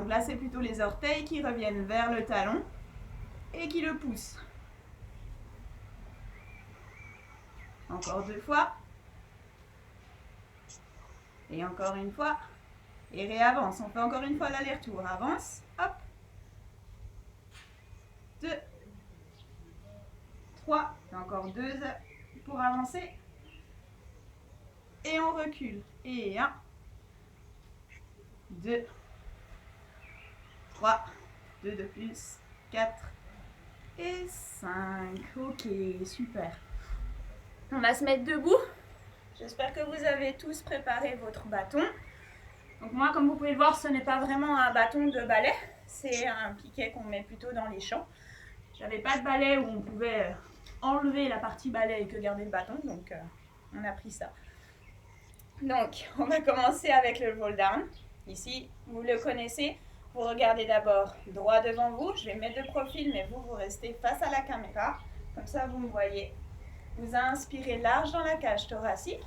Donc là, c'est plutôt les orteils qui reviennent vers le talon et qui le poussent. Encore 2 fois. Et encore une fois. Et réavance. On fait encore une fois l'aller-retour. Avance. Hop. 2. 3. Encore 2 pour avancer. Et on recule. Et 1. 2. 3. 2 de plus. 4. Et 5. Ok, super. On va se mettre debout. J'espère que vous avez tous préparé votre bâton. Donc moi, comme vous pouvez le voir, ce n'est pas vraiment un bâton de ballet. C'est un piquet qu'on met plutôt dans les champs. J'avais pas de ballet où on pouvait enlever la partie ballet et que garder le bâton. Donc on a pris ça. Donc on va commencer avec le roll down. Ici, vous le connaissez. Vous regardez d'abord droit devant vous. Je vais mettre de profil, mais vous restez face à la caméra. Comme ça, vous me voyez. Vous inspirez large dans la cage thoracique.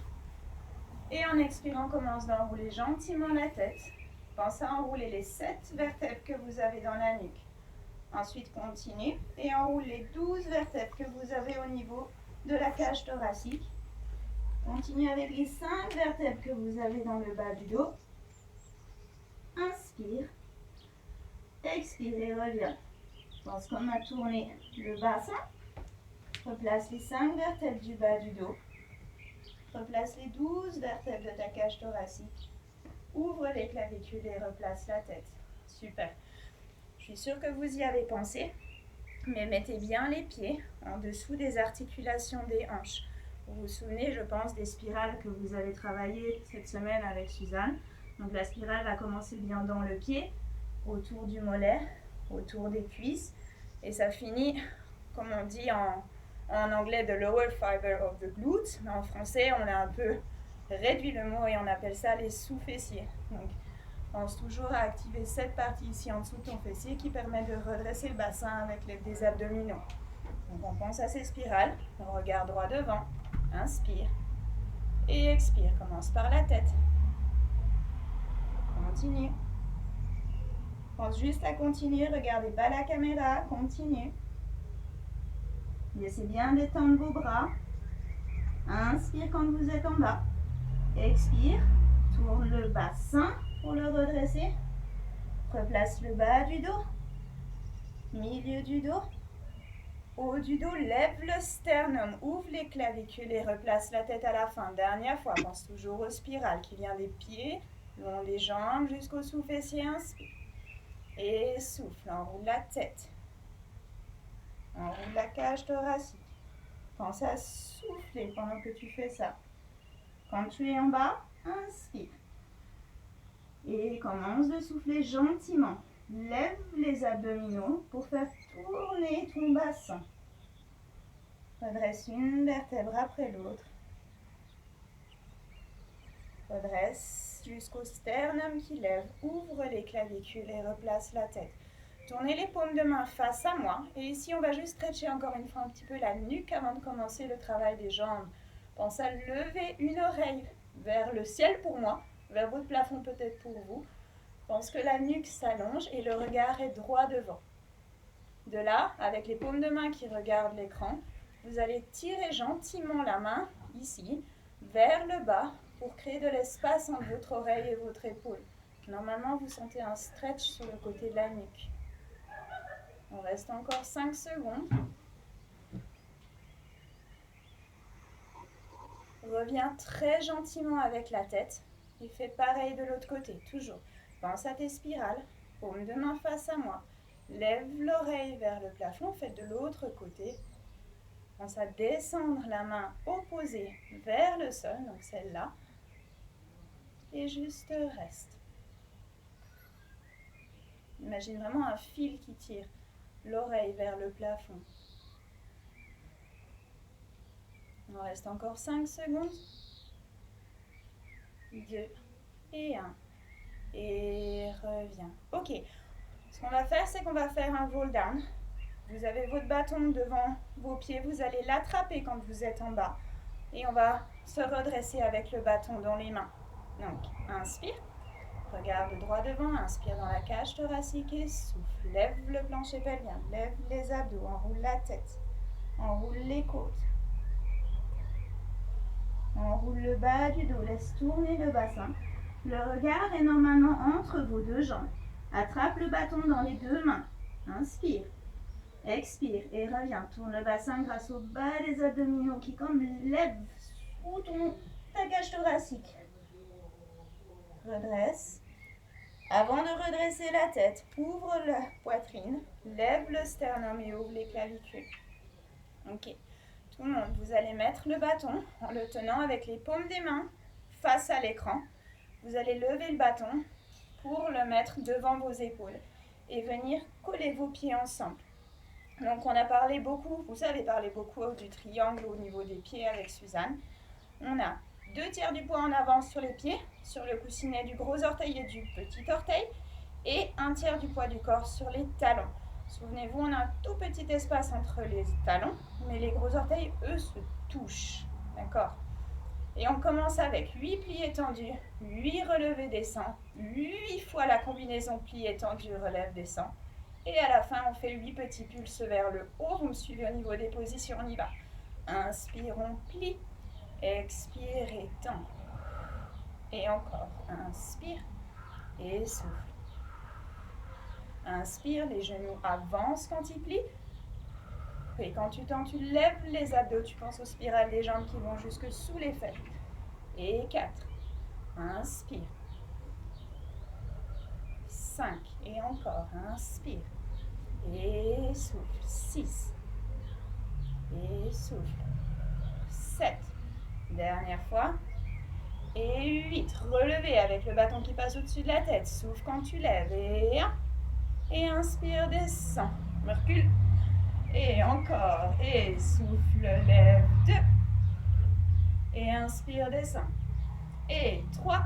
Et en expirant, on commence d'enrouler gentiment la tête. Pensez à enrouler les 7 vertèbres que vous avez dans la nuque. Ensuite, continue et enroule les 12 vertèbres que vous avez au niveau de la cage thoracique. Continue avec les 5 vertèbres que vous avez dans le bas du dos. Inspire. Expire et reviens. Pense qu'on a tourné le bassin. Replace les 5 vertèbres du bas du dos. Replace les 12 vertèbres de ta cage thoracique. Ouvre les clavicules et replace la tête. Super. Je suis sûre que vous y avez pensé, mais mettez bien les pieds en dessous des articulations des hanches. Vous vous souvenez, je pense, des spirales que vous avez travaillées cette semaine avec Suzanne. Donc la spirale va commencer bien dans le pied, autour du mollet, autour des cuisses, et ça finit, comme on dit en anglais, the lower fiber of the glutes, mais en français, on a un peu réduit le mot et on appelle ça les sous-fessiers. Donc, pense toujours à activer cette partie ici en dessous de ton fessier qui permet de redresser le bassin avec des abdominaux. Donc, on pense à ces spirales. On regarde droit devant. Inspire. Et expire. Commence par la tête. Continue. Pense juste à continuer. Regardez pas la caméra. Continue. Laissez bien détendre vos bras. Inspire quand vous êtes en bas. Expire. Tourne le bassin pour le redresser. Replace le bas du dos. Milieu du dos. Haut du dos, lève le sternum, ouvre les clavicules et replace la tête à la fin. Dernière fois, pense toujours aux spirales qui vient des pieds, long les jambes jusqu'au sous-fessier. Inspire. Et souffle, enroule la tête. Enroule la cage thoracique. Pense à souffler pendant que tu fais ça. Quand tu es en bas, inspire. Et commence de souffler gentiment. Lève les abdominaux pour faire tourner ton bassin. Redresse une vertèbre après l'autre. Redresse jusqu'au sternum qui lève. Ouvre les clavicules et replace la tête. Tournez les paumes de main face à moi. Et ici, on va juste stretcher encore une fois un petit peu la nuque avant de commencer le travail des jambes. Pense à lever une oreille vers le ciel pour moi, vers votre plafond peut-être pour vous. Pense que la nuque s'allonge et le regard est droit devant. De là, avec les paumes de main qui regardent l'écran, vous allez tirer gentiment la main, ici, vers le bas pour créer de l'espace entre votre oreille et votre épaule. Normalement, vous sentez un stretch sur le côté de la nuque. On reste encore 5 secondes. Reviens très gentiment avec la tête et fais pareil de l'autre côté, toujours. Pense à tes spirales, paume de main face à moi. Lève l'oreille vers le plafond, fais de l'autre côté. Pense à descendre la main opposée vers le sol, donc celle-là. Et juste reste. Imagine vraiment un fil qui tire l'oreille vers le plafond. On reste encore 5 secondes. 2 et 1. Et reviens. Ok. Ce qu'on va faire, c'est qu'on va faire un roll down. Vous avez votre bâton devant vos pieds. Vous allez l'attraper quand vous êtes en bas. Et on va se redresser avec le bâton dans les mains. Donc, inspire. Regarde droit devant, inspire dans la cage thoracique et souffle. Lève le plancher pelvien, lève les abdos, enroule la tête, enroule les côtes. Enroule le bas du dos, laisse tourner le bassin. Le regard est normalement entre vos deux jambes. Attrape le bâton dans les deux mains. Inspire. Expire et reviens. Tourne le bassin grâce au bas des abdominaux qui comme lèvent sous ta cage thoracique. Redresse. Avant de redresser la tête, ouvre la poitrine, lève le sternum et ouvre les clavicules. Ok. Tout le monde, vous allez mettre le bâton en le tenant avec les paumes des mains face à l'écran. Vous allez lever le bâton pour le mettre devant vos épaules et venir coller vos pieds ensemble. Donc on a parlé beaucoup, vous avez parlé beaucoup du triangle au niveau des pieds avec Suzanne. On a 2/3 du poids en avant sur les pieds, sur le coussinet du gros orteil et du petit orteil, et 1/3 du poids du corps sur les talons. Souvenez-vous, on a un tout petit espace entre les talons, mais les gros orteils, eux, se touchent. D'accord? Et on commence avec 8 plis étendus, 8 relevés descend, 8 fois la combinaison pli étendu, relève, descend. Et à la fin, on fait 8 petits pulses vers le haut. Vous me suivez au niveau des positions, on y va. Inspirons, plie. Expire et tend. Et encore. Inspire et souffle. Inspire, les genoux avancent quand ils plient. Et quand tu tends, tu lèves les abdos. Tu penses aux spirales des jambes qui vont jusque sous les fesses. Et 4. Inspire. 5. Et encore. Inspire. Et souffle. 6. Et souffle. 7. Dernière fois. Et 8. Relevez avec le bâton qui passe au-dessus de la tête. Souffle quand tu lèves. Et 1. Et inspire, descend. Recule. Et encore. Et souffle, lève. 2. Et inspire, descend. Et 3.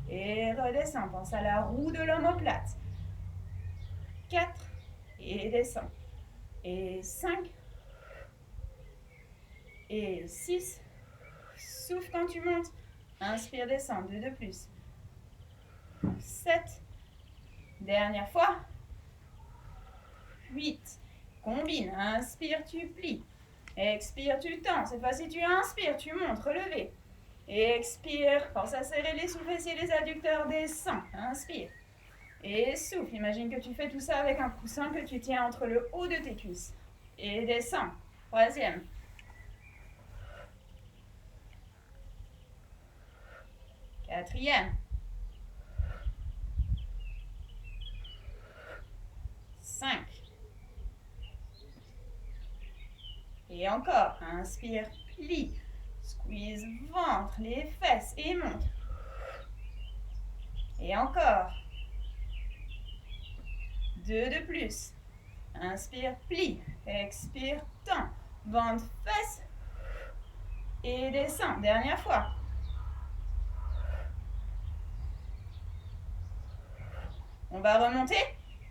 Et redescend. Pense à la roue de l'omoplate. 4. Et descend. Et 5. Et 6. Souffle quand tu montes. Inspire, descend. 2 de plus. 7. Dernière fois. 8. Combine. Inspire, tu plies. Expire, tu tends. Cette fois-ci, tu inspires, tu montes, relevé. Expire. Pense à serrer les sous-fessiers, les adducteurs. Descends. Inspire. Et souffle. Imagine que tu fais tout ça avec un coussin que tu tiens entre le haut de tes cuisses. Et descends. 3e. 4e. 5. Et encore. Inspire, plie. Squeeze, ventre, les fesses et monte. Et encore. 2 de plus. Inspire, plie. Expire, tend. Ventre, fesses. Et descend. Dernière fois. On va remonter.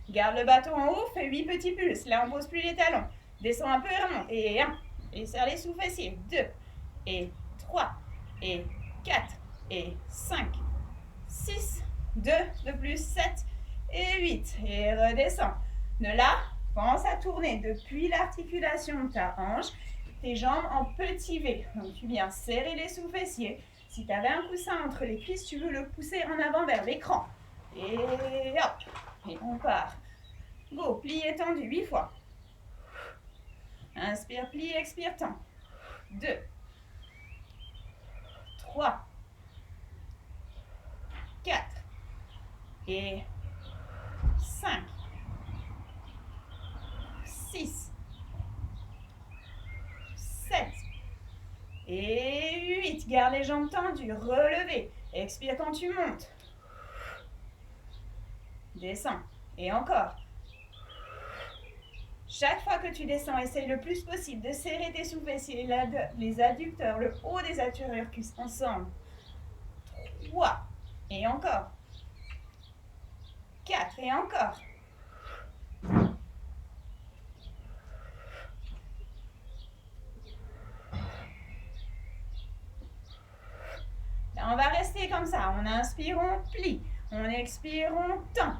Garde le bâton en haut. Fais 8 petits pulses. Là, on ne pose plus les talons. Descends un peu et remonte. Et 1. Et serre les sous-fessiers. 2. Et 3. Et 4. Et 5. 6. 2 de plus. 7. Et 8. Et redescends. De là, pense à tourner depuis l'articulation de ta hanche, tes jambes en petit V. Donc tu viens serrer les sous-fessiers. Si tu avais un coussin entre les cuisses, tu veux le pousser en avant vers l'écran. Et hop. Et on part. Go, plie étendu 8 fois. Inspire, plie, expire, tend. 2. 3. 4. Et 5. 6. 7. Et 8. Garde les jambes tendues. Relevez. Expire quand tu montes. Descends. Et encore. Chaque fois que tu descends, essaye le plus possible de serrer tes sous-fessiers, les adducteurs, le haut des adducteurs ensemble. 3. Et encore. 4. Et encore. Là, on va rester comme ça. On Inspire, on plie. On expire, on tend.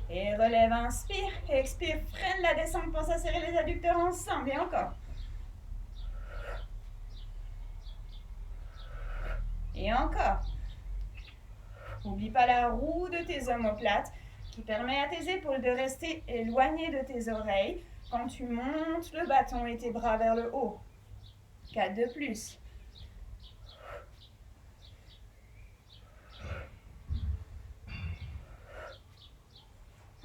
Et relève, inspire. Expire, freine la descente. Pense à serrer les adducteurs ensemble. Et encore. Et encore. N'oublie pas la roue de tes omoplates qui permet à tes épaules de rester éloignées de tes oreilles quand tu montes le bâton et tes bras vers le haut. 4 de plus.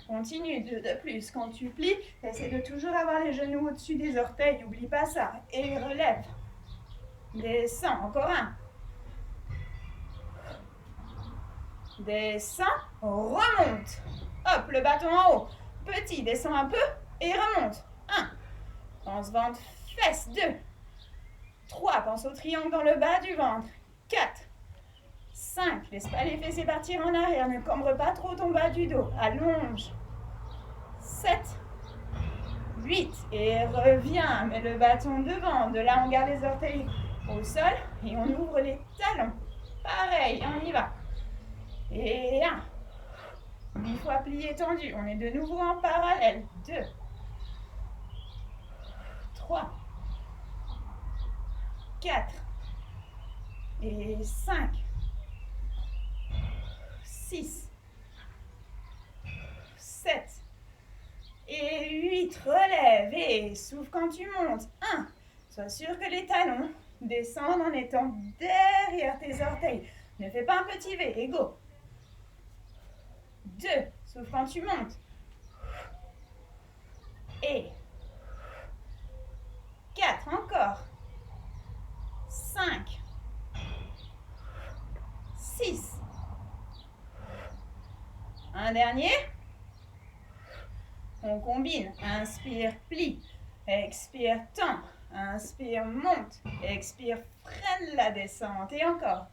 Continue, 2 de plus. Quand tu plies, essaie de toujours avoir les genoux au-dessus des orteils. N'oublie pas ça. Et relève. Descends. Encore un. Descends. Remonte. Hop, le bâton en haut. Petit, descends un peu et remonte. 1. Pense ventre, fesse. 2. 3. Pense au triangle dans le bas du ventre. 4. 5. Laisse pas les fessiers partir en arrière. Ne cambre pas trop ton bas du dos. Allonge. 7. 8. Et reviens. Mets le bâton devant. De là, on garde les orteils au sol. Et on ouvre les talons. Pareil, on y va. Et 1. 8 fois plié tendu. On est de nouveau en parallèle. 2. 3. 4. Et 5. 6, 7 et 8. Relève et souffle quand tu montes. 1. Sois sûr que les talons descendent en étant derrière tes orteils. Ne fais pas un petit V. Et go. 2. Souffle quand tu montes. Et 4. Encore. 5. 6. Un dernier. On combine. Inspire, plie. Expire, tend. Inspire, monte. Expire, freine la descente. Et encore.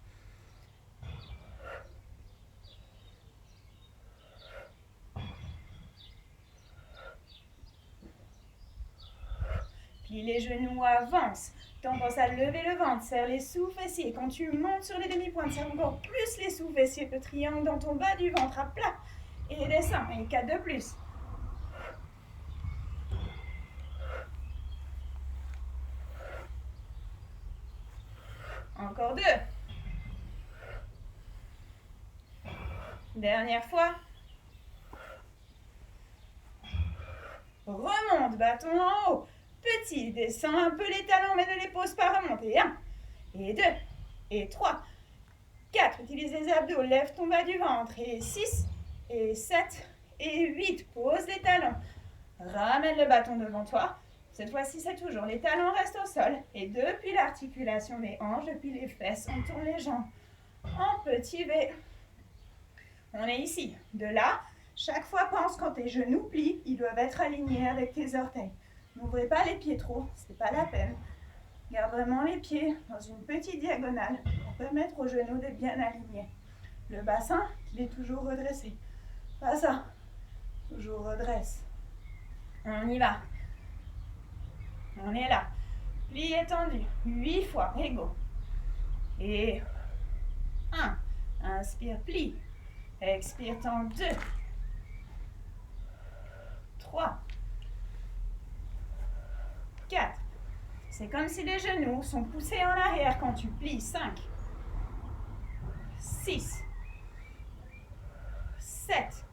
Plie les genoux, avance. Pense à lever le ventre, serre les sous-fessiers. Quand tu montes sur les demi-pointes, serre encore plus les sous-fessiers. Le triangle dans ton bas du ventre à plat. Et descends. Et 4 de plus. Encore 2. Dernière fois. Remonte, bâton en haut. Petit, descends un peu les talons, mais ne les pose pas, remonte. Et 1, et 2, et 3, 4. Utilise les abdos, lève ton bas du ventre. Et 6, et 7, et 8. Pose les talons. Ramène le bâton devant toi. Cette fois-ci, c'est toujours les talons restent au sol. Et depuis l'articulation des hanches, depuis les fesses, on tourne les jambes en petit V. On est ici. De là, chaque fois, pense quand tes genoux plient, ils doivent être alignés avec tes orteils. N'ouvrez pas les pieds trop, c'est pas la peine. Garde vraiment les pieds dans une petite diagonale pour permettre aux genoux d'être bien alignés. Le bassin, il est toujours redressé. Pas ça. Toujours redresse. On y va. On est là. Pli étendu. 8 fois. Et go. Et 1. Inspire, plie. Expire, tend. 2. 3. 4. C'est comme si les genoux sont poussés en arrière quand tu plies. 5. 6. 7.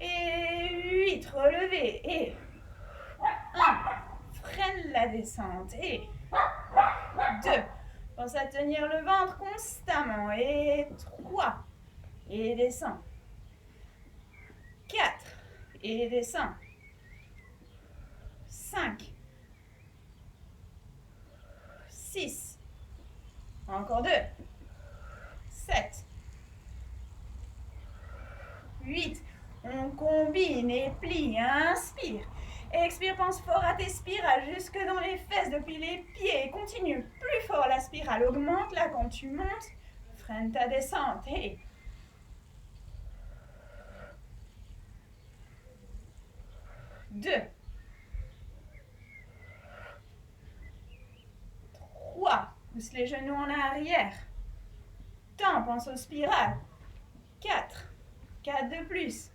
Et 8. Relevez. Et 1. Freine la descente. Et 2. Pense à tenir le ventre constamment. Et 3. Et descends. 4. Et descends. 5. 6. Encore 2. 7. 8. On combine et plie. Inspire. Expire, pense fort à tes spirales jusque dans les fesses depuis les pieds. Continue plus fort la spirale. Augmente là quand tu montes. Freine ta descente. Et 2. 3. Pousse les genoux en arrière. Tends, pense aux spirales. 4 de plus.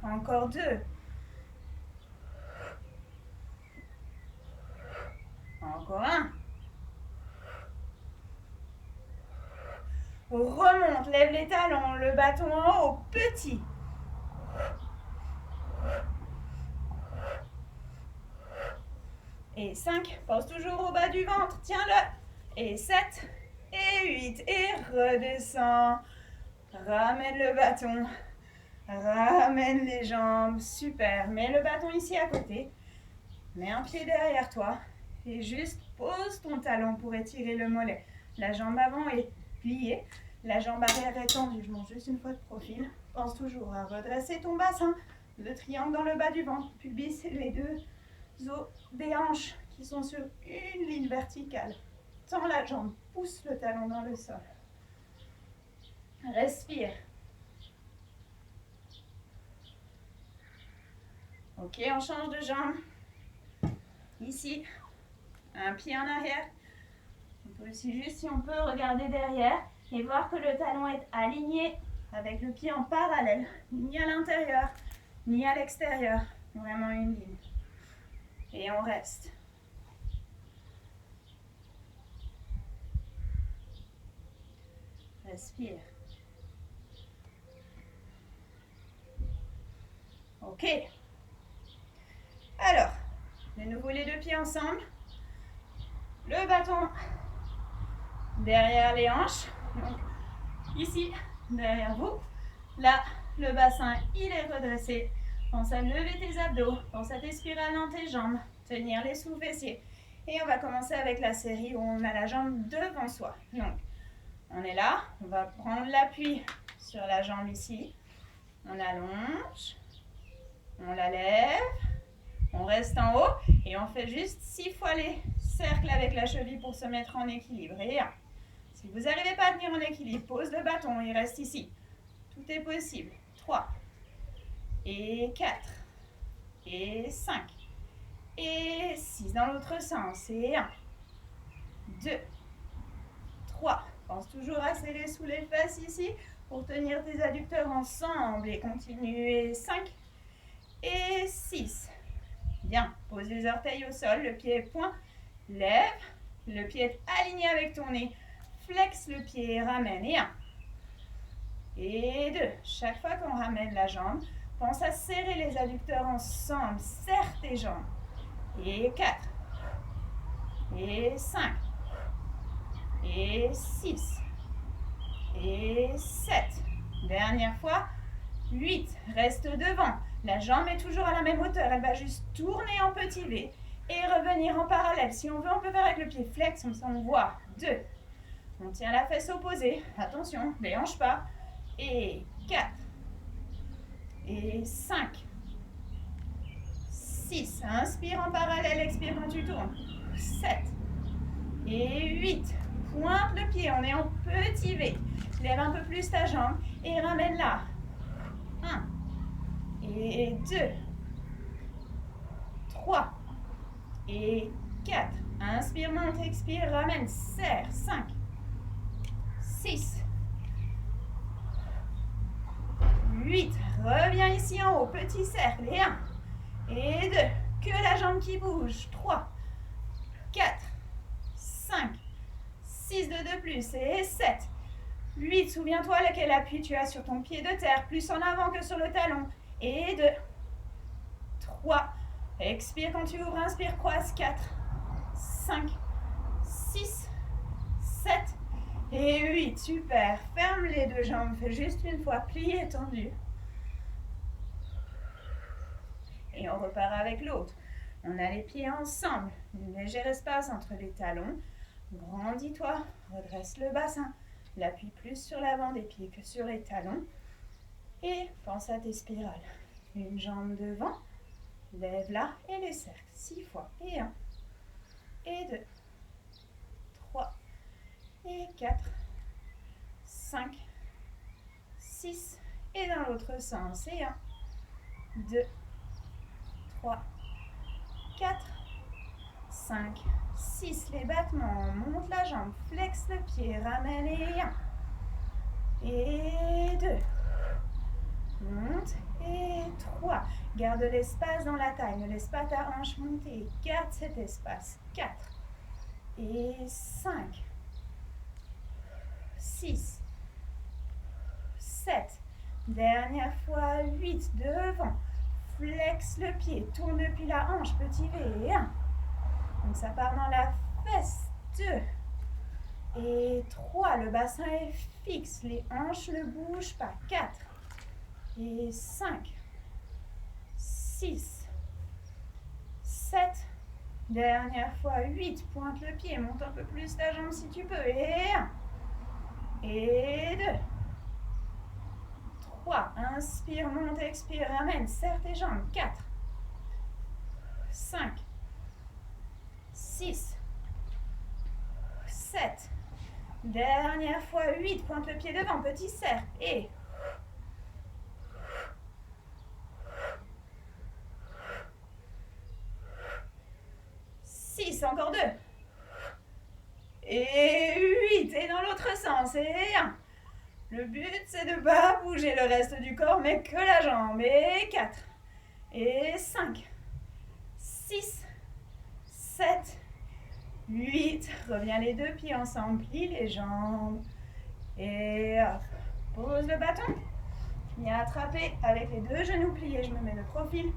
Encore 2. Encore 1. Remonte, lève les talons, le bâton en haut, petit. Et 5, pense toujours au bas du ventre, tiens-le. Et 7, et 8, et redescends. Ramène le bâton, ramène les jambes, super. Mets le bâton ici à côté, mets un pied derrière toi et juste pose ton talon pour étirer le mollet. La jambe avant est pliée, la jambe arrière est tendue. Je monte juste une fois de profil. Pense toujours à redresser ton bassin, le triangle dans le bas du ventre, pubis et les deux os des hanches qui sont sur une ligne verticale. Tends la jambe, pousse le talon dans le sol. Respire. Ok, on change de jambe. Ici, un pied en arrière. On peut aussi juste, si on peut, regarder derrière et voir que le talon est aligné avec le pied en parallèle, ni à l'intérieur, ni à l'extérieur. Vraiment une ligne. Et on reste. Respire. Ok. Alors, de nouveau les deux pieds ensemble. Le bâton derrière les hanches. Donc, ici, derrière vous. Là, le bassin, il est redressé. Pense à lever tes abdos. Pense à tes spirales dans tes jambes. Tenir les sous-fessiers. Et on va commencer avec la série où on a la jambe devant soi. Donc, on est là. On va prendre l'appui sur la jambe ici. On allonge. On la lève. On reste en haut. Et on fait juste 6 fois les cercles avec la cheville pour se mettre en équilibre. Et 1. Si vous n'arrivez pas à tenir en équilibre, pose le bâton. Il reste ici. Tout est possible. 3. Et 4. Et 5. Et 6 dans l'autre sens. Et 1. 2. 3. Pense toujours à serrer sous les fesses ici pour tenir tes adducteurs ensemble. Et continuez. 5. Et 6. Bien. Pose les orteils au sol. Le pied est point. Lève. Le pied est aligné avec ton nez. Flex le pied et ramène. Et 1. Et 2. Chaque fois qu'on ramène la jambe, pense à serrer les adducteurs ensemble. Serre tes jambes. Et 4. Et 5. Et 6. Et 7. Dernière fois. 8. Reste devant. La jambe est toujours à la même hauteur. Elle va juste tourner en petit V et revenir en parallèle. Si on veut, on peut faire avec le pied flex. Comme ça, on voit. 2. On tient la fesse opposée. Attention, ne les hanches pas. Et 4. Et 5. 6. Inspire en parallèle, expire quand tu tournes. 7. Et 8. Pointe le pied, on est en petit V. Lève un peu plus ta jambe et ramène-la. 1. Et 2. 3. Et 4. Inspire, monte, expire, ramène, serre. 5. 6. 8. Reviens ici en haut, petit cercle. Et 1. Et 2. Que la jambe qui bouge. 3. 4. 5. 6 de plus. Et 7. 8. Souviens-toi quel appui tu as sur ton pied de terre. Plus en avant que sur le talon. Et 2. 3. Expire quand tu ouvres. Inspire, croise. 4. 5. 6. 7. Et 8. Super. Ferme les deux jambes. Fais juste une fois. Plie et tendu. Et on repart avec l'autre. On a les pieds ensemble. Un léger espace entre les talons. Grandis-toi. Redresse le bassin. L'appui plus sur l'avant des pieds que sur les talons. Et pense à tes spirales. Une jambe devant. Lève-la et les cercles. 6 fois. Et 1. Et 2. 3. Et 4. 5. 6. Et dans l'autre sens. Et 1. 2. 3. 4. 5, 6, les battements, monte la jambe, flex le pied, ramène et 1. Et 2. Monte et 3. Garde l'espace dans la taille, ne laisse pas ta hanche monter. Garde cet espace. 4 et 5. 6. 7. Dernière fois, 8. Devant. Flex le pied, tourne depuis la hanche, petit V. 1. Donc ça part dans la fesse. 2. Et 3. Le bassin est fixe, les hanches ne bougent pas. 4. Et 5, 6, 7, dernière fois 8, pointe le pied, monte un peu plus ta jambe si tu peux, et 1, et 2, 3, inspire, monte, expire, ramène, serre tes jambes, 4, 5, 6, 7, dernière fois 8, pointe le pied devant, petit serre, et 6, encore 2. Et 8, et dans l'autre sens, et 1. Le but, c'est de ne pas bouger le reste du corps, mais que la jambe. Et 4, et 5, 6, 7, 8. Reviens les deux pieds ensemble, plie les jambes. Et hop, pose le bâton. Viens attraper avec les deux genoux pliés. Je me mets le profil,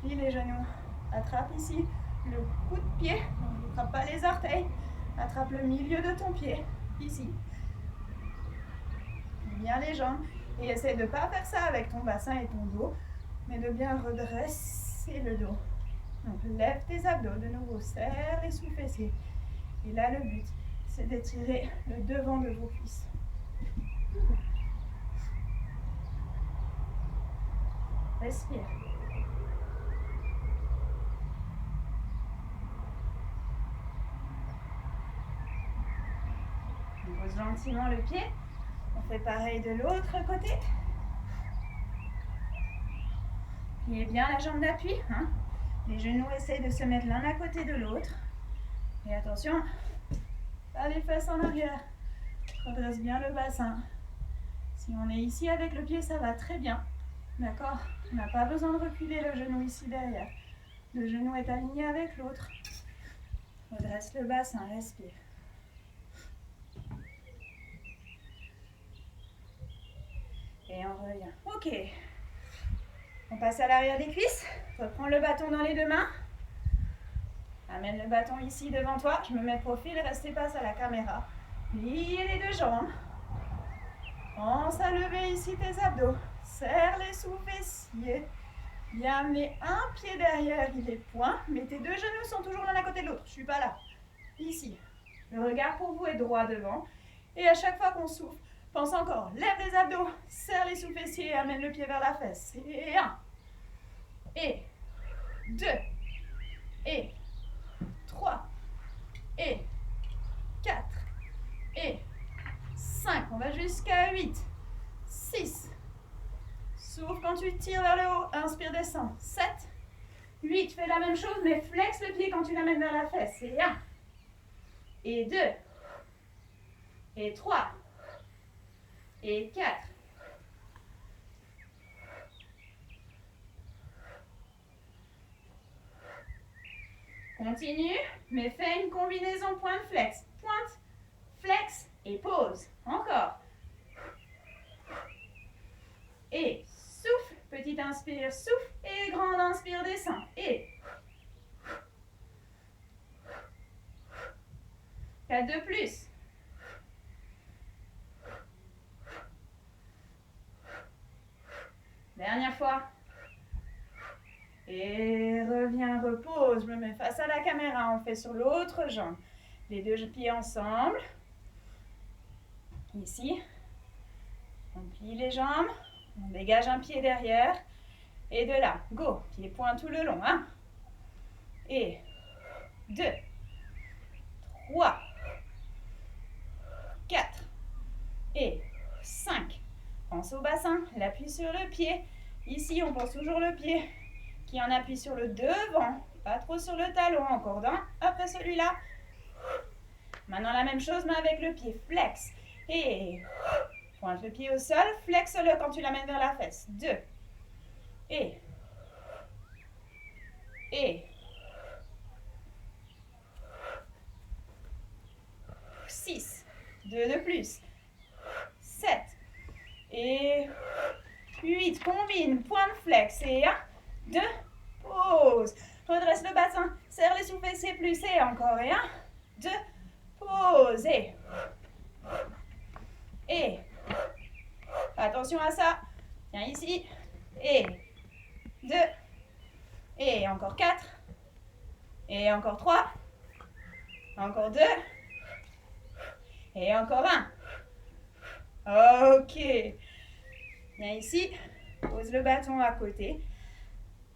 plie les genoux. Attrape ici le coup de pied, donc n'attrape pas les orteils, attrape le milieu de ton pied, ici. Bien les jambes, et essaie de ne pas faire ça avec ton bassin et ton dos, mais de bien redresser le dos. Donc lève tes abdos de nouveau, serre les sous-fessiers. Et là le but, c'est d'étirer le devant de vos cuisses. Respire. On pose gentiment le pied. On fait pareil de l'autre côté. Pliez bien la jambe d'appui. Hein. Les genoux essayent de se mettre l'un à côté de l'autre. Et attention, pas les fesses en arrière. Redresse bien le bassin. Si on est ici avec le pied, ça va très bien. D'accord? On n'a pas besoin de reculer le genou ici derrière. Le genou est aligné avec l'autre. Redresse le bassin, respire. Et on revient. Ok. On passe à l'arrière des cuisses. Reprends le bâton dans les deux mains. Amène le bâton ici devant toi. Je me mets profil, restez face à la caméra. Pliez les deux jambes. Pense à lever ici tes abdos. Serre les sous-fessiers. Viens amener un pied derrière, il est point. Mais tes deux genoux sont toujours l'un à côté de l'autre. Je ne suis pas là. Ici. Le regard pour vous est droit devant. Et à chaque fois qu'on souffle, pense encore. Lève les abdos. Serre les sous-fessiers et amène le pied vers la fesse. Et 1. Et 2. Et 3. Et 4. Et 5. On va jusqu'à 8. 6. Souffle quand tu tires vers le haut. Inspire, descends. 7. 8. Fais la même chose, mais flex le pied quand tu l'amènes vers la fesse. Et 1. Et 2. Et 3. Et 4. Continue, mais fais une combinaison pointe-flex. Pointe, flex et pause. Encore. Et souffle, petite inspire, souffle. Et grande inspire, descend. Et 4 de plus. Dernière fois. Et reviens, repose. Je me mets face à la caméra. On fait sur l'autre jambe. Les deux pieds ensemble. Ici. On plie les jambes. On dégage un pied derrière. Et de là, go. Pied point tout le long. 1. Et 2. 3. 4. Et 5. Pense au bassin. L'appui sur le pied. Ici, on pense toujours le pied qui en appuie sur le devant Pas trop sur le talon, encore d'un. Après celui-là. Maintenant la même chose, mais avec le pied. Flex. Et pointe le pied au sol. Flexe-le quand tu l'amènes vers la fesse. 2. Et 6. 2 de plus. 7. Et 8. Combine. Point de flex. Et 1, 2. Pause. Redresse le bassin. Serre les sous-fessiers plus. Et encore. Et 1, 2. Pause. Et attention à ça. Viens ici. Et 2. Et encore 4. Et encore 3. Encore 2. Et encore 1. Ok. Viens ici. Pose le bâton à côté.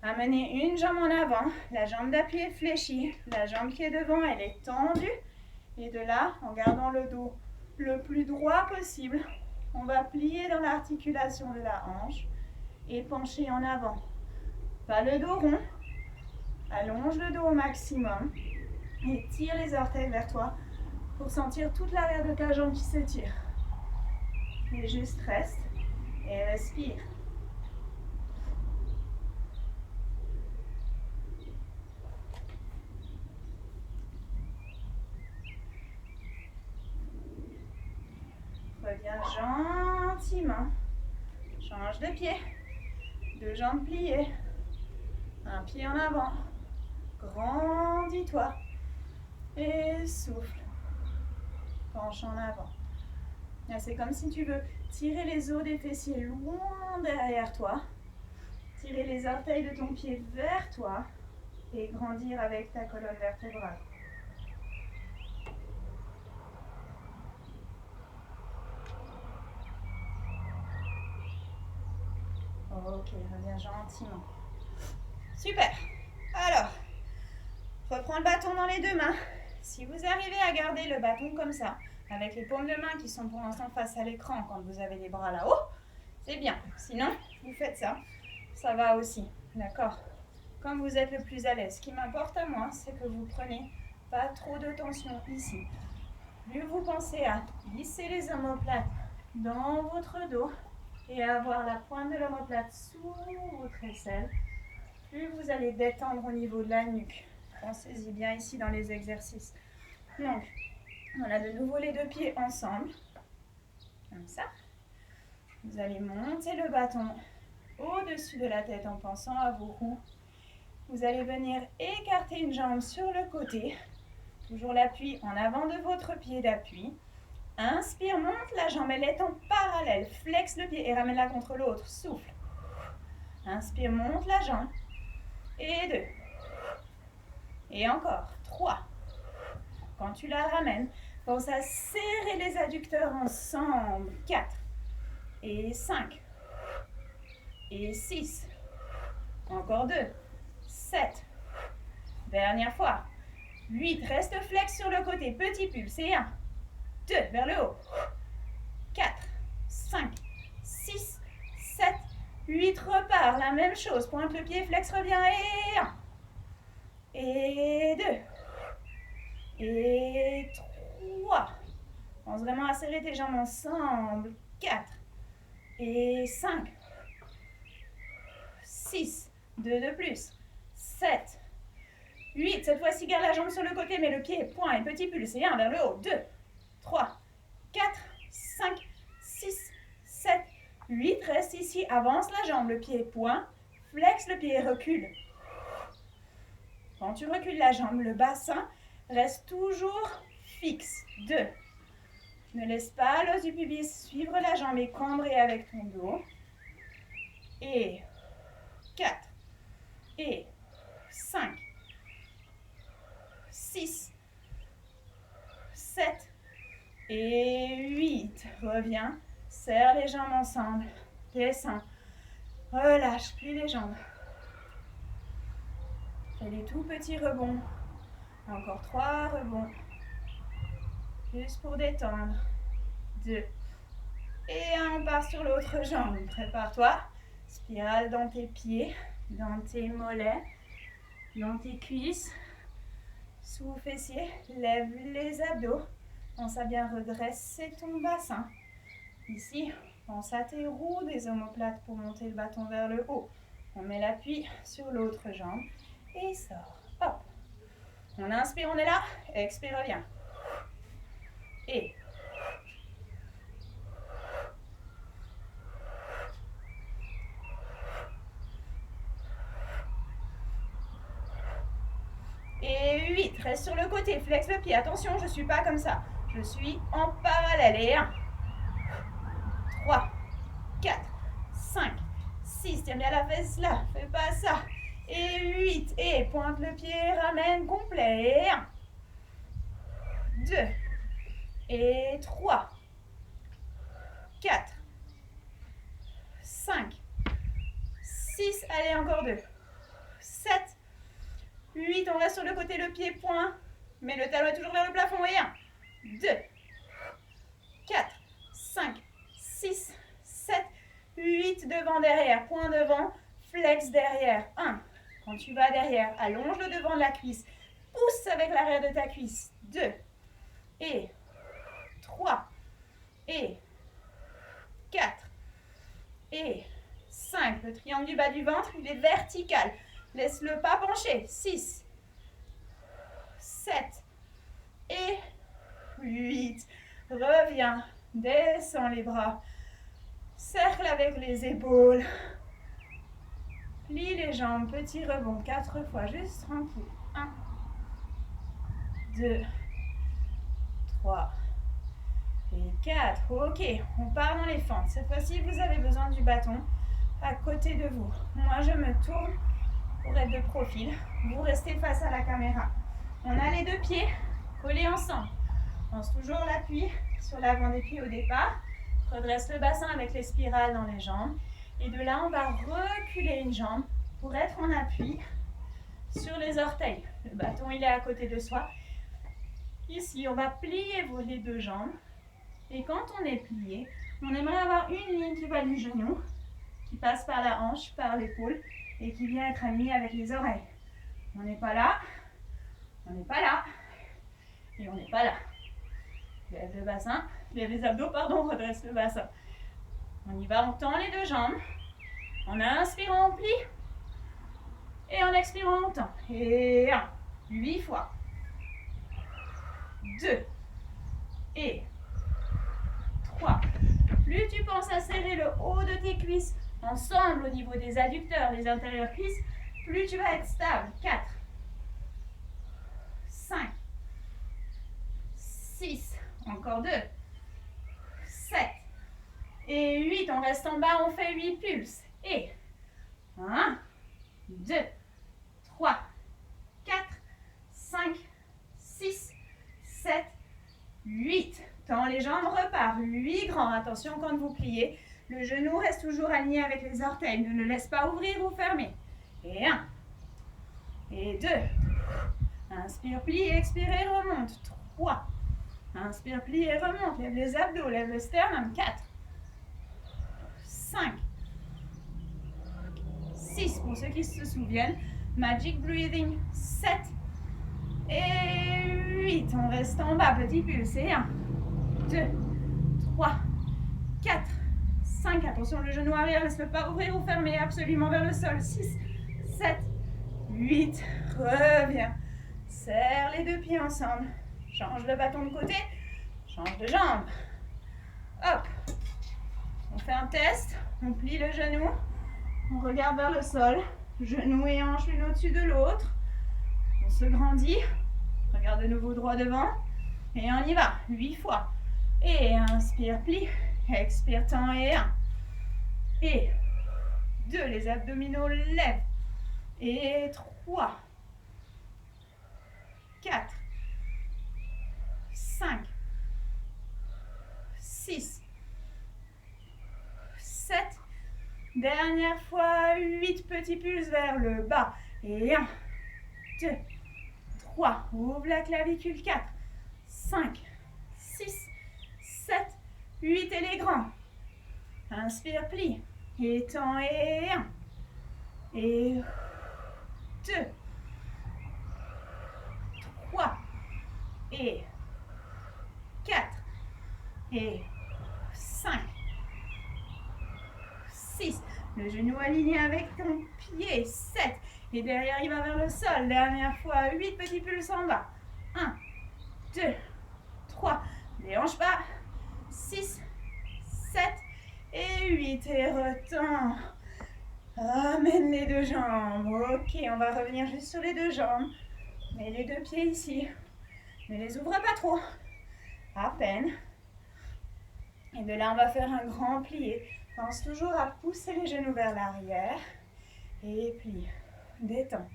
Amenez une jambe en avant. La jambe d'appui est fléchie. La jambe qui est devant, elle est tendue. Et de là, en gardant le dos le plus droit possible, on va plier dans l'articulation de la hanche et pencher en avant. Pas le dos rond. Allonge le dos au maximum et tire les orteils vers toi pour sentir toute l'arrière de ta jambe qui s'étire. Et juste reste et respire. Reviens gentiment. Change de pied. 2 jambes pliées. Un pied en avant. Grandis-toi. Et souffle. Penche en avant. C'est comme si tu veux tirer les os des fessiers loin derrière toi. Tirer les orteils de ton pied vers toi. Et grandir avec ta colonne vertébrale. Ok, reviens gentiment. Super. Alors, reprends le bâton dans les 2 mains. Si vous arrivez à garder le bâton comme ça, avec les paumes de main qui sont pour l'instant face à l'écran quand vous avez les bras là-haut, c'est bien. Sinon, vous faites ça. Ça va aussi. D'accord? Comme vous êtes le plus à l'aise. Ce qui m'importe à moi, c'est que vous prenez pas trop de tension ici. Plus vous pensez à glisser les omoplates dans votre dos et avoir la pointe de l'omoplate sous votre aisselle, plus vous allez détendre au niveau de la nuque. Pensez-y bien ici dans les exercices. Donc, on a de nouveau les 2 pieds ensemble. Comme ça. Vous allez monter le bâton au-dessus de la tête en pensant à vos roues. Vous allez venir écarter une jambe sur le côté. Toujours l'appui en avant de votre pied d'appui. Inspire, monte la jambe, elle est en parallèle. Flexe le pied et ramène-la contre l'autre. Souffle. Inspire, monte la jambe. Et 2. Et encore. 3. Quand tu la ramènes, pense à serrer les adducteurs ensemble. 4. Et 5. Et 6. Encore 2. 7. Dernière fois. 8. Reste flex sur le côté. Petit pulse. Et 1. 2. Vers le haut. 4. 5. 6. 7. 8. Repart. La même chose. Pointe le pied. Flex. Revient. Et 1. Et 2. Et 3. Pense vraiment à serrer tes jambes ensemble. 4. Et 5. 6. 2 de plus. 7. 8. Cette fois-ci, garde la jambe sur le côté, mais le pied est point et petit pulse. Et 1 vers le haut. 2. 3. 4. 5. 6. 7. 8. Reste ici. Avance la jambe. Le pied est point. Flex le pied et recule. Quand tu recules la jambe, le bassin reste toujours fixe. 2. Ne laisse pas l'os du pubis suivre la jambe et cambrer avec ton dos. Et 4. Et 5. 6. 7. Et 8. Reviens. Serre les jambes ensemble. Descends. Relâche. Plie les jambes. Fais des tout petits rebonds. Encore 3 rebonds. Juste pour détendre. 2. Et 1, on part sur l'autre jambe. Prépare-toi. Spirale dans tes pieds, dans tes mollets. dans tes cuisses, sous fessiers, lève les abdos. Pense à bien redresser ton bassin. Ici, pense à tes roues des omoplates pour monter le bâton vers le haut. On met l'appui sur l'autre jambe et sort. Hop. On inspire, on est là. Expire, reviens. Et et 8, reste sur le côté, flex le pied. Attention, je ne suis pas comme ça. Je suis en parallèle. Et 1, 3, 4, 5, 6. Tiens bien la fesse là, fais pas ça. Et 8, et pointe le pied, ramène complet. Et 1, 2, et 3, 4, 5, 6. Allez, encore 2, 7, 8, on reste sur le côté, le pied point, mais le talon est toujours vers le plafond. Et 1, 2, 4, 5, 6, 7, 8, devant, derrière, point devant, flex derrière. 1, quand tu vas derrière, allonge le devant de la cuisse, pousse avec l'arrière de ta cuisse. 2, et 3, et 4, et 5. Le triangle du bas du ventre, il est vertical. Laisse-le pas pencher. 6, 7 et 8. Reviens, descends les bras. Cercle avec les épaules. Plie les jambes, petit rebond. 4 fois, juste tranquille. 1, 2, 3 et 4. Ok, on part dans les fentes. Cette fois-ci, vous avez besoin du bâton à côté de vous. Moi, je me tourne pour être de profil. Vous restez face à la caméra. On a les deux pieds collés ensemble. Pense toujours l'appui sur l'avant des pieds au départ. Redresse le bassin avec les spirales dans les jambes. Et de là, on va reculer une jambe pour être en appui sur les orteils. Le bâton, il est à côté de soi. Ici, on va plier les deux jambes. Et quand on est plié, on aimerait avoir une ligne qui va du genou, qui passe par la hanche, par l'épaule, et qui vient être alignée avec les oreilles. On n'est pas là, on n'est pas là, et on n'est pas là. Lève le bassin, lève les abdos, pardon, redresse le bassin. On y va, on tend les deux jambes. En inspirant, on plie. Et en expirant, on tend. Et 1, 8 fois. 2, et 3. Plus tu penses à serrer le haut de tes cuisses ensemble au niveau des adducteurs, les intérieurs cuisses, plus tu vas être stable. 4, 5, 6, encore 2, 7 et 8. On reste en bas, on fait 8 pulses. Et 1, 2, 3, 4, 5, 6, 7, 8. Tends les jambes, repart. 8 grands. Attention quand vous pliez. Le genou reste toujours aligné avec les orteils. Ne le laisse pas ouvrir ou fermer. Et 1. Et 2. Inspire, plie, expire et remonte. 3. Inspire, plie et remonte. Lève les abdos, lève le sternum. 4. 5. 6. Pour ceux qui se souviennent. Magic breathing. 7. Et 8. On reste en bas. Petit pulse. Et 1. 2, 3, 4, 5. Attention, le genou arrière, laisse-le pas ouvrir ou fermer absolument vers le sol. 6, 7, 8. Reviens. Serre les deux pieds ensemble. Change le bâton de côté. Change de jambe. Hop. On fait un test. On plie le genou. On regarde vers le sol. Genou et hanche l'une au-dessus de l'autre. On se grandit. Regarde de nouveau droit devant. Et on y va. 8 fois. Et inspire, plie. Expire, tend et 1. Et 2, les abdominaux lèvent. Et 3. 4. 5. 6. 7. Dernière fois, 8 petits pulses vers le bas. Et 1, 2, 3. Ouvre la clavicule. 4, 5, 6, 7, 8 et les grands. Inspire, plie. Et tend et 1. Et 2. Et 5, 6. Le genou aligné avec ton pied. 7. Et derrière, il va vers le sol. Dernière fois, 8 petits pulses en bas. 1, 2, 3. Les hanches bas. 6, 7 et 8. Et retends. Ramène les deux jambes. Ok, on va revenir juste sur les deux jambes. Mets les deux pieds ici. Ne les ouvre pas trop. À peine. Et de là, on va faire un grand plié. Pense toujours à pousser les genoux vers l'arrière. Et plie. Détends.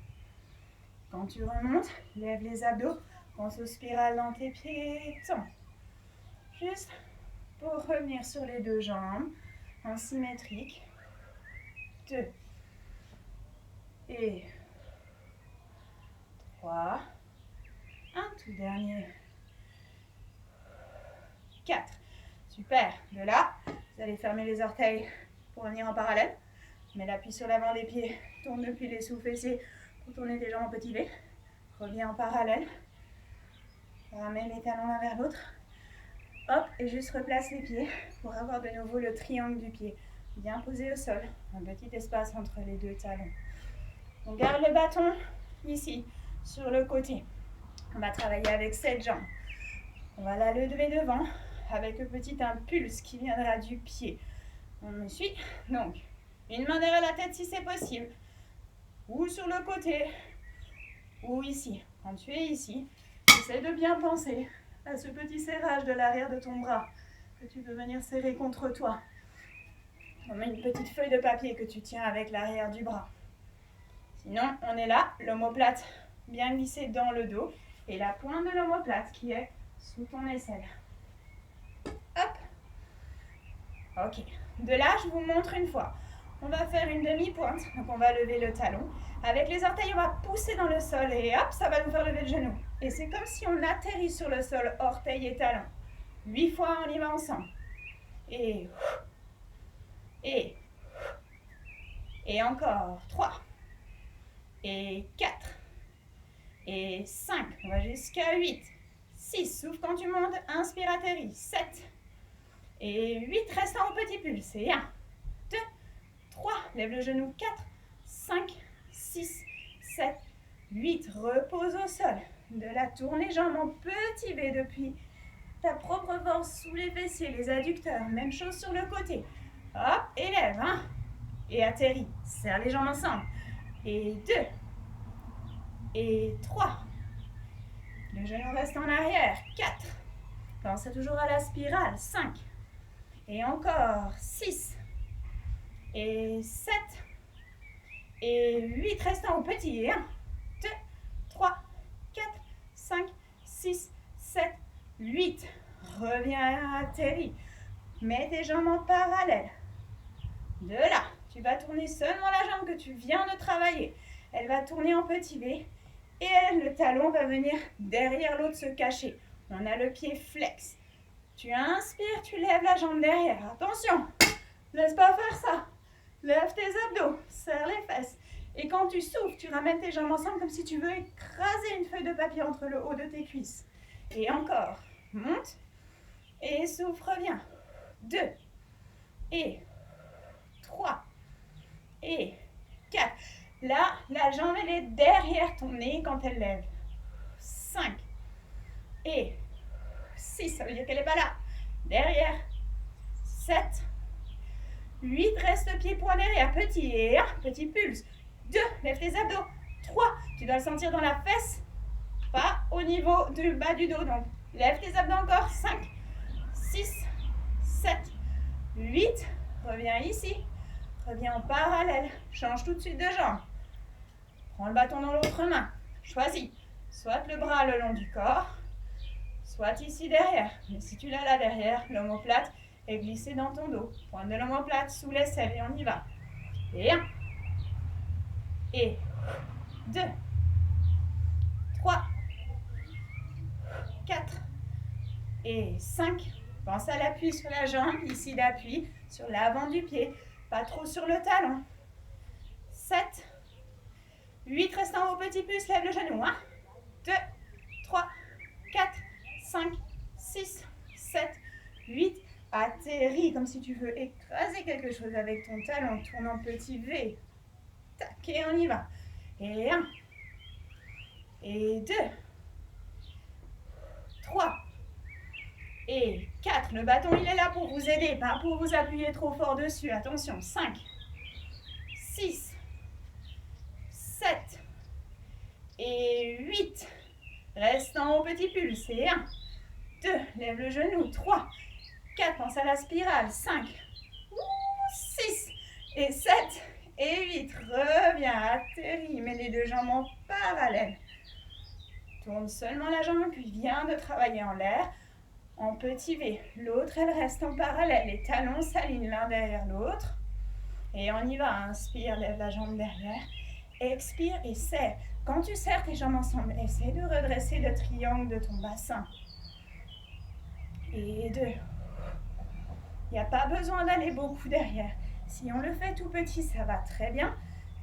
Quand tu remontes, lève les abdos. Pense aux spirales dans tes pieds. Tends. Juste pour revenir sur les deux jambes. En symétrique. 2. Et 3. Un tout dernier. 4. Super. De là, vous allez fermer les orteils pour venir en parallèle. Mets l'appui sur l'avant des pieds. Tourne depuis les sous-fessiers pour tourner tes jambes en petit V. Reviens en parallèle. Ramène les talons l'un vers l'autre. Hop, et juste replace les pieds pour avoir de nouveau le triangle du pied. Bien posé au sol. Un petit espace entre les deux talons. On garde le bâton ici, sur le côté. On va travailler avec cette jambe. On va la lever devant avec un petit impulse qui viendra du pied. On me suit. Donc, une main derrière la tête si c'est possible. Ou sur le côté. Ou ici. Quand tu es ici, essaie de bien penser à ce petit serrage de l'arrière de ton bras que tu peux venir serrer contre toi. On met une petite feuille de papier que tu tiens avec l'arrière du bras. Sinon, on est là, l'omoplate bien glissée dans le dos et la pointe de l'omoplate qui est sous ton aisselle. Hop. Ok. De là, je vous montre une fois. On va faire une demi-pointe. Donc, on va lever le talon. Avec les orteils, on va pousser dans le sol et hop, ça va nous faire lever le genou. Et c'est comme si on atterrit sur le sol, orteil et talon. 8 fois, on y va ensemble. Et encore. 3. Et 4. Et 5. On va jusqu'à 8. 6. Souffle quand tu montes. Inspire, atterris. 7. Et 8. Reste en petit pulse. Et 1, 2, 3. Lève le genou. 4, 5, 6, 7, 8. Repose au sol. De la tourne les jambes en petit V depuis ta propre force sous les fessiers, les adducteurs. Même chose sur le côté. Hop, élève. 1. Et atterris. Serre les jambes ensemble. Et 2. Et 3. Le genou reste en arrière. 4. Pensez toujours à la spirale. 5. Et encore. 6. Et 7. Et 8. Restant au petit. Et 1, 2, 3, 4, 5, 6, 7, 8. Reviens, atterris. Mets tes jambes en parallèle. De là, tu vas tourner seulement la jambe que tu viens de travailler. Elle va tourner en petit V. Et le talon va venir derrière l'autre se cacher. On a le pied flex. Tu inspires, tu lèves la jambe derrière. Attention, laisse pas faire ça. Lève tes abdos, serre les fesses. Et quand tu souffles, tu ramènes tes jambes ensemble comme si tu veux écraser une feuille de papier entre le haut de tes cuisses. Et encore, monte. Et souffle, reviens. 2. Et 3. Et 4. Là, la jambe, elle est derrière ton nez quand elle lève. 5. Et 6, ça veut dire qu'elle n'est pas là. Derrière. 7. 8, reste pied point derrière. Petit et 1, petit pulse. 2, lève tes abdos. 3, tu dois le sentir dans la fesse. Pas au niveau du bas du dos. Donc, lève tes abdos encore. 5, 6, 7, 8. Reviens ici. Reviens en parallèle. Change tout de suite de jambe. Prends le bâton dans l'autre main. Choisis. Soit le bras le long du corps, soit ici derrière. Mais si tu l'as là derrière, l'omoplate est glissée dans ton dos. Pointe de l'omoplate sous l'aisselle et on y va. Et 1. Et 2. 3. 4. Et 5. Pense à l'appui sur la jambe. Ici l'appui sur l'avant du pied. Pas trop sur le talon. 7. 8. Reste en haut, petit pouce. Lève le genou. 1, 2, 3, 4, 5, 6, 7, 8. Atterris comme si tu veux écraser quelque chose avec ton talon. Tourne en petit V. Tac, et on y va. Et 1. Et 2. 3. Et 4. Le bâton, il est là pour vous aider, pas pour vous appuyer trop fort dessus. Attention. 5. 6. 7. Et 8. Reste en haut, petit pulse. Et 1. 2. Lève le genou. 3. 4. Pense à la spirale. 5. 6. Et 7. Et 8. Reviens. Atterris. Mets les deux jambes en parallèle. Tourne seulement la jambe qui vient de travailler en l'air. En petit V. L'autre, elle reste en parallèle. Les talons s'alignent l'un derrière l'autre. Et on y va. Inspire, lève la jambe derrière. Expire et serre. Quand tu serres tes jambes ensemble, essaie de redresser le triangle de ton bassin. Et 2. Il n'y a pas besoin d'aller beaucoup derrière. Si on le fait tout petit, ça va très bien.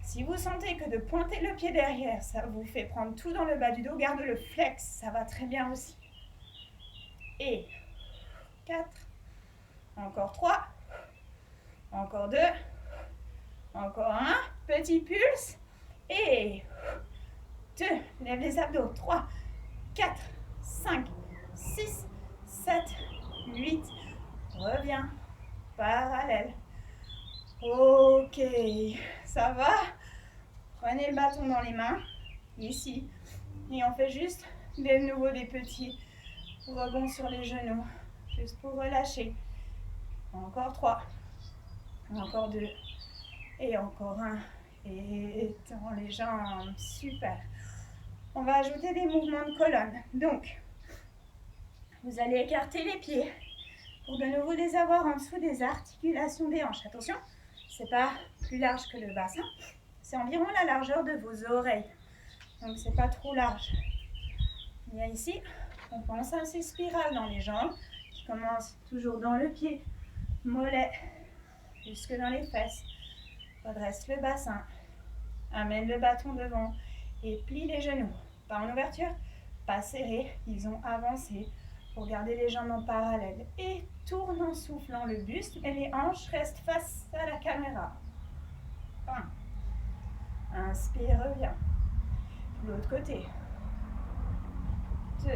Si vous sentez que de pointer le pied derrière, ça vous fait prendre tout dans le bas du dos, garde le flex, ça va très bien aussi. Et 4. Encore 3. Encore 2. Encore 1. Petit pulse. Et 2. Lève les abdos. 3, 4, 5, 6, 7, 8. Reviens. Parallèle. Ok. Ça va? Prenez le bâton dans les mains. Ici. Et on fait juste de nouveau des petits rebonds sur les genoux. Juste pour relâcher. Encore 3. Encore 2. Et encore 1. Et tends les jambes. Super. On va ajouter des mouvements de colonne. Donc, vous allez écarter les pieds pour de nouveau les avoir en dessous des articulations des hanches. Attention, c'est pas plus large que le bassin. C'est environ la largeur de vos oreilles. Donc, c'est pas trop large. Bien ici, on pense à ces spirales dans les jambes qui commencent toujours dans le pied, mollet, jusque dans les fesses. Redresse le bassin. Amène le bâton devant et plie les genoux. Pas en ouverture, pas serré. Ils ont avancé pour garder les jambes en parallèle. Et tourne en soufflant le buste et les hanches restent face à la caméra. 1. Inspire, reviens. L'autre côté. 2.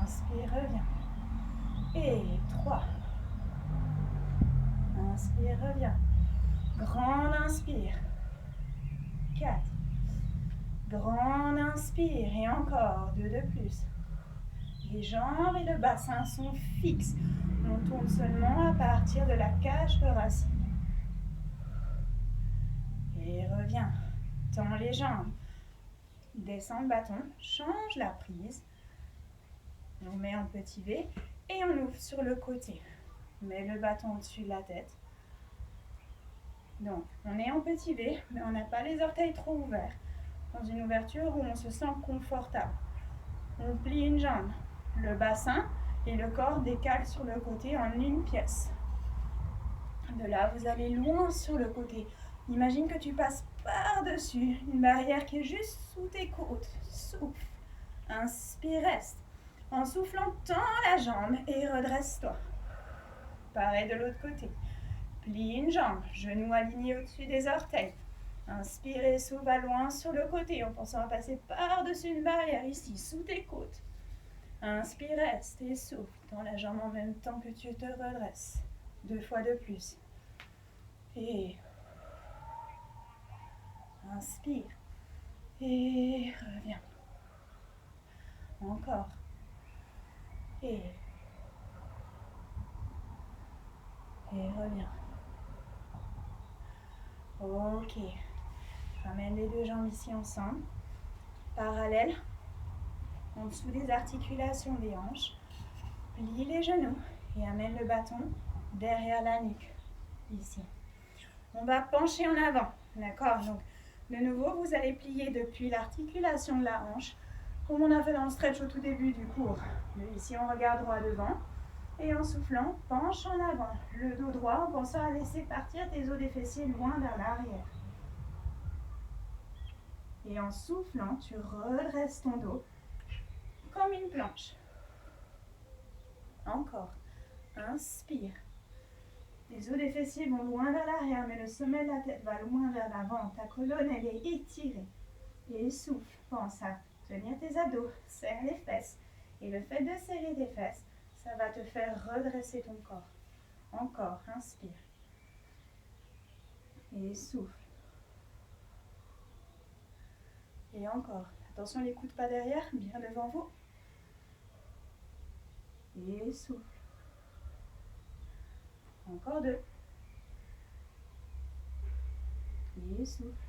Inspire, reviens. Et 3. Inspire, reviens. Grande inspire. 4. Grande inspire. Et encore 2 de plus. Les jambes et le bassin sont fixes. On tourne seulement à partir de la cage thoracique. Et reviens. Tends les jambes. Descends le bâton. Change la prise. On met en petit V. Et on ouvre sur le côté. Mets le bâton au-dessus de la tête. Donc, on est en petit V, mais on n'a pas les orteils trop ouverts. Dans une ouverture où on se sent confortable. On plie une jambe. Le bassin et le corps décalent sur le côté en une pièce. De là, vous allez loin sur le côté. Imagine que tu passes par-dessus une barrière qui est juste sous tes côtes. Souffle. Inspire, reste. En soufflant, tends la jambe et redresse-toi. Pareil de l'autre côté. Plie une jambe, genou aligné au-dessus des orteils. Inspire et souffle à loin sur le côté en pensant à passer par-dessus une barrière ici, sous tes côtes. Inspire, reste et souffle. Tends la jambe en même temps que tu te redresses. 2 fois de plus. Et inspire. Et reviens. Encore. Et reviens. Ok. Ramène les deux jambes ici ensemble. Parallèle. En dessous des articulations des hanches. Plie les genoux et amène le bâton derrière la nuque. Ici. On va pencher en avant. D'accord? Donc, de nouveau, vous allez plier depuis l'articulation de la hanche, comme on a fait dans le stretch au tout début du cours. Ici, on regarde droit devant. Et en soufflant, penche en avant. Le dos droit, en pensant à laisser partir tes os des fessiers loin vers l'arrière. Et en soufflant, tu redresses ton dos comme une planche. Encore. Inspire. Les os des fessiers vont loin vers l'arrière, mais le sommet de la tête va loin vers l'avant. Ta colonne, elle est étirée. Et souffle. Pense à tenir tes abdos. Serre les fesses. Et le fait de serrer tes fesses, ça va te faire redresser ton corps. Encore. Inspire. Et souffle. Et encore. Attention, les coudes pas derrière, bien devant vous. Et souffle. Encore 2. Et souffle.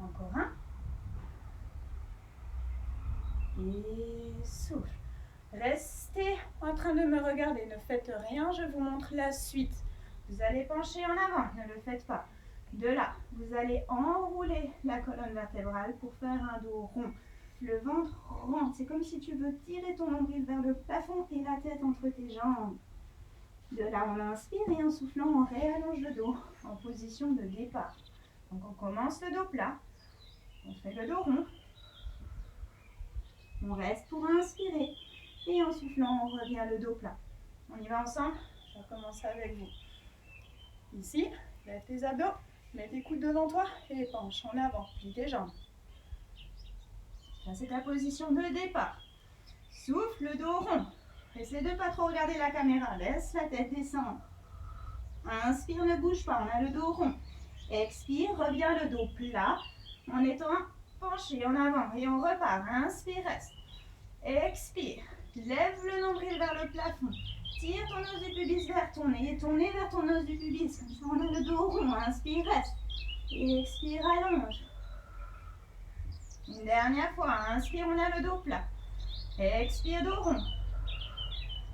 Encore 1. Et souffle. Restez en train de me regarder. Ne faites rien, je vous montre la suite. Vous allez pencher en avant, ne le faites pas. De là, vous allez enrouler la colonne vertébrale pour faire un dos rond. Le ventre rentre. C'est comme si tu veux tirer ton nombril vers le plafond et la tête entre tes jambes. De là, on inspire et en soufflant, on réallonge le dos en position de départ. Donc, on commence le dos plat. On fait le dos rond. On reste pour inspirer. Et en soufflant, on revient le dos plat. On y va ensemble? Je vais commencer avec vous. Ici, lève tes abdos, mets tes coudes devant toi et penche en avant. Plie tes jambes. Ça, c'est ta position de départ. Souffle, le dos rond. Essaie de ne pas trop regarder la caméra. Laisse la tête descendre. Inspire, ne bouge pas. On a le dos rond. Expire, reviens le dos plat en étant penché en avant. Et on repart. Inspire, reste. Expire. Lève le nombril vers le plafond. Tire ton os du pubis vers ton nez vers ton os du pubis. Comme ça, on a le dos rond. Inspire, reste. Et expire, allonge. Une dernière fois. Inspire, on a le dos plat. Expire, dos rond.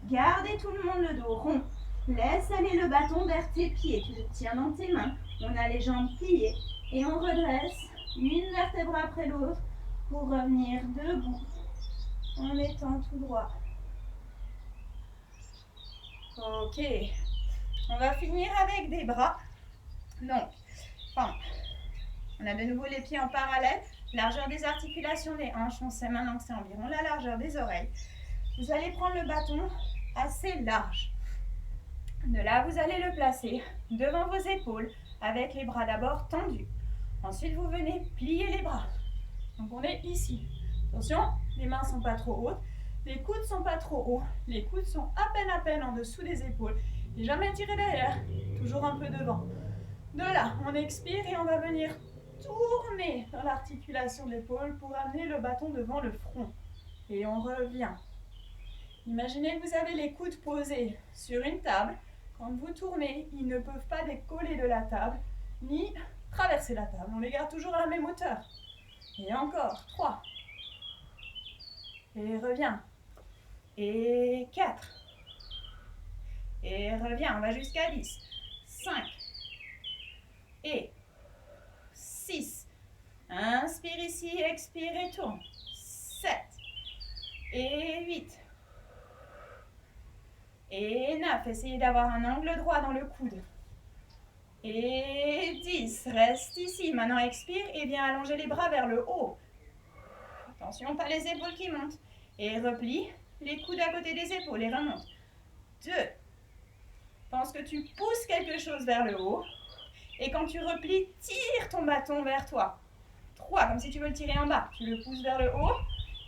Gardez tout le monde le dos rond. Laisse aller le bâton vers tes pieds. Tu le tiens dans tes mains. On a les jambes pliées. Et on redresse une vertèbre après l'autre pour revenir debout en étant tout droit. Ok. On va finir avec des bras. Donc, on a de nouveau les pieds en parallèle. Largeur des articulations des hanches. On sait maintenant que c'est environ la largeur des oreilles. Vous allez prendre le bâton assez large. De là, vous allez le placer devant vos épaules avec les bras d'abord tendus. Ensuite, vous venez plier les bras. Donc, on est ici. Attention, les mains ne sont pas trop hautes. Les coudes ne sont pas trop hauts. Les coudes sont à peine en dessous des épaules. Et jamais tiré derrière. Toujours un peu devant. De là, on expire et on va venir tourner dans l'articulation de l'épaule pour amener le bâton devant le front. Et on revient. Imaginez que vous avez les coudes posés sur une table. Quand vous tournez, ils ne peuvent pas décoller de la table, ni traverser la table. On les garde toujours à la même hauteur. Et encore, 3. Et reviens. Et 4. Et reviens, on va jusqu'à 10. 5. Et 6. Inspire ici, expire et tourne. 7. Et 8. Et 9, essayez d'avoir un angle droit dans le coude. Et 10, reste ici. Maintenant, expire et viens allonger les bras vers le haut. Attention, pas les épaules qui montent. Et replie les coudes à côté des épaules et remonte. 2. Pense que tu pousses quelque chose vers le haut. Et quand tu replies, tire ton bâton vers toi. 3, comme si tu veux le tirer en bas. Tu le pousses vers le haut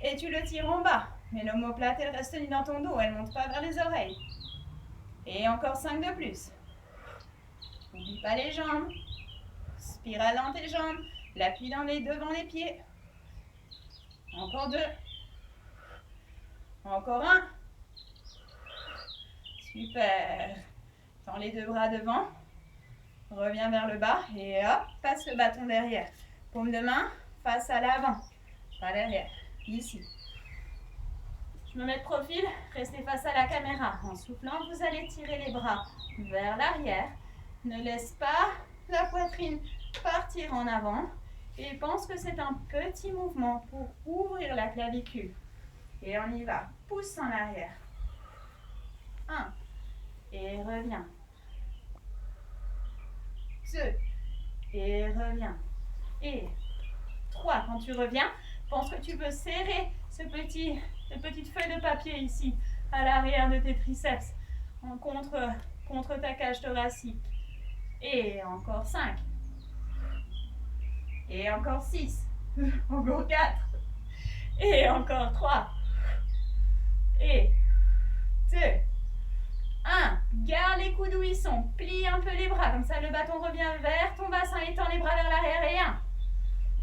et tu le tires en bas. Mais l'omoplate, elle reste tenue dans ton dos. Elle ne monte pas vers les oreilles. Et encore 5 de plus. N'oublie pas les jambes. Spirale dans tes jambes. L'appui devant les pieds. Encore 2. Encore 1. Super. Tends les 2 bras devant. Reviens vers le bas. Et hop, passe le bâton derrière. Paume de main face à l'avant. Pas derrière. Ici. Je me mets de profil. Restez face à la caméra. En soufflant, vous allez tirer les bras vers l'arrière. Ne laisse pas la poitrine partir en avant. Et pense que c'est un petit mouvement pour ouvrir la clavicule. Et on y va. Pousse en arrière. 1. Et reviens. 2. Et reviens. Et 3. Quand tu reviens, pense que tu peux serrer cette petite feuille de papier ici à l'arrière de tes triceps, contre ta cage thoracique. Et encore 5. Et encore 6. Encore 4. Et encore 3. Et 2. 1. Garde les coudes où ils sont. Plie un peu les bras. Comme ça, le bâton revient vers ton bassin. Étends les bras vers l'arrière.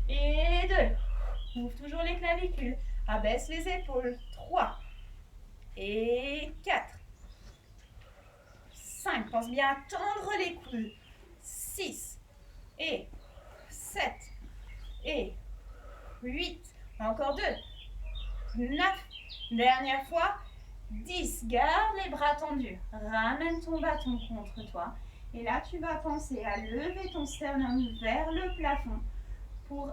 Et 1. Et 2. Ouvre toujours les clavicules. Abaisse les épaules. 3. Et 4. 5. Pense bien à tendre les coudes. 6. Et 7. Et 8. Encore 2. 9. Dernière fois. 10. Garde les bras tendus. Ramène ton bâton contre toi. Et là, tu vas penser à lever ton sternum vers le plafond pour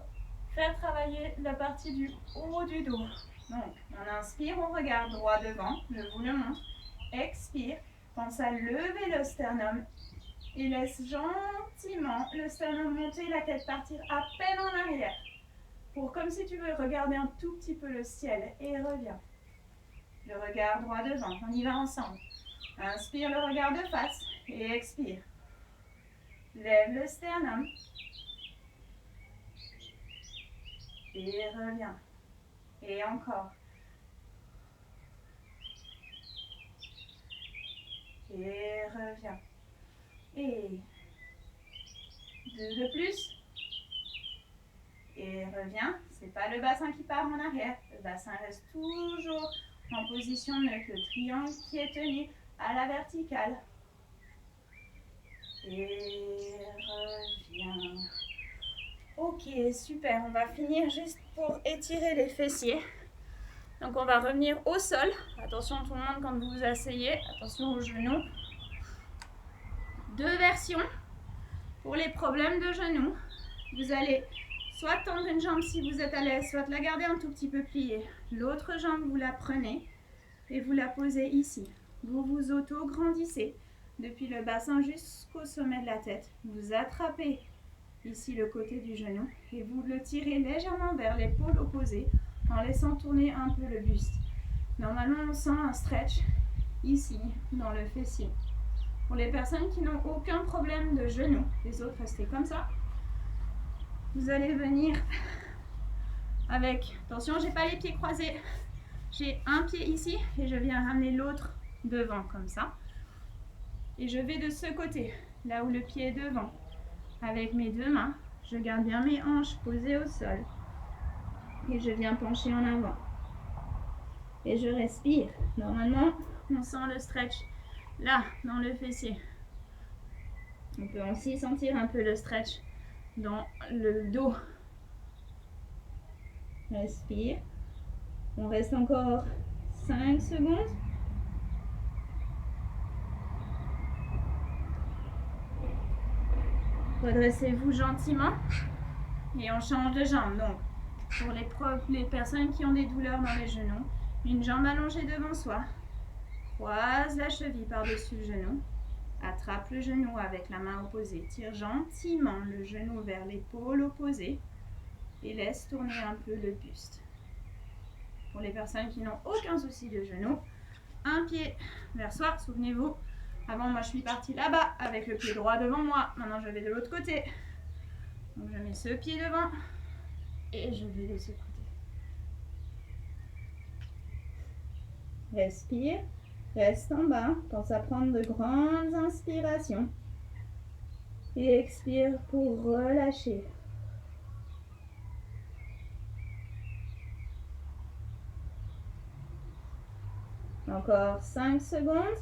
faire travailler la partie du haut du dos. Donc, on inspire, on regarde droit devant. Je vous le montre. Expire. Pense à lever le sternum et laisse gentiment le sternum monter, la tête partir à peine en arrière. Pour comme si tu veux regarder un tout petit peu le ciel. Et reviens. Le regard droit devant. On y va ensemble. Inspire le regard de face et expire. Lève le sternum. Et reviens. Et encore. Et reviens. Et 2 de plus. Et reviens. C'est pas le bassin qui part en arrière. Le bassin reste toujours en position neutre. Le triangle qui est tenu à la verticale. Et reviens. Ok, super. On va finir juste pour étirer les fessiers. Donc on va revenir au sol. Attention tout le monde quand vous vous asseyez. Attention aux genoux. 2 versions pour les problèmes de genoux. Vous allez soit tendre une jambe si vous êtes à l'aise, soit la garder un tout petit peu pliée. L'autre jambe, vous la prenez et vous la posez ici. Vous vous auto-grandissez depuis le bassin jusqu'au sommet de la tête. Vous attrapez ici le côté du genou et vous le tirez légèrement vers l'épaule opposée en laissant tourner un peu le buste. Normalement, on sent un stretch ici dans le fessier. Pour les personnes qui n'ont aucun problème de genou, les autres restez comme ça. Vous allez venir avec, attention, j'ai pas les pieds croisés. J'ai un pied ici et je viens ramener l'autre devant comme ça. Et je vais de ce côté, là où le pied est devant. Avec mes 2 mains, je garde bien mes hanches posées au sol. Et je viens pencher en avant. Et je respire. Normalement, on sent le stretch là, dans le fessier. On peut aussi sentir un peu le stretch dans le dos. Respire. On reste encore 5 secondes. Redressez-vous gentiment et on change de jambe. Donc, pour les personnes qui ont des douleurs dans les genoux, une jambe allongée devant soi, croise la cheville par-dessus le genou, attrape le genou avec la main opposée, tire gentiment le genou vers l'épaule opposée et laisse tourner un peu le buste. Pour les personnes qui n'ont aucun souci de genou, un pied vers soi, souvenez-vous. Avant, moi, je suis partie là-bas avec le pied droit devant moi. Maintenant, je vais de l'autre côté. Donc, je mets ce pied devant et je vais de ce côté. Respire. Reste en bas. Pense à prendre de grandes inspirations. Et expire pour relâcher. Encore 5 secondes.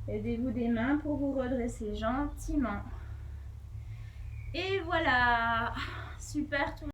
Aidez-vous des mains pour vous redresser gentiment. Et voilà. Super tout le monde.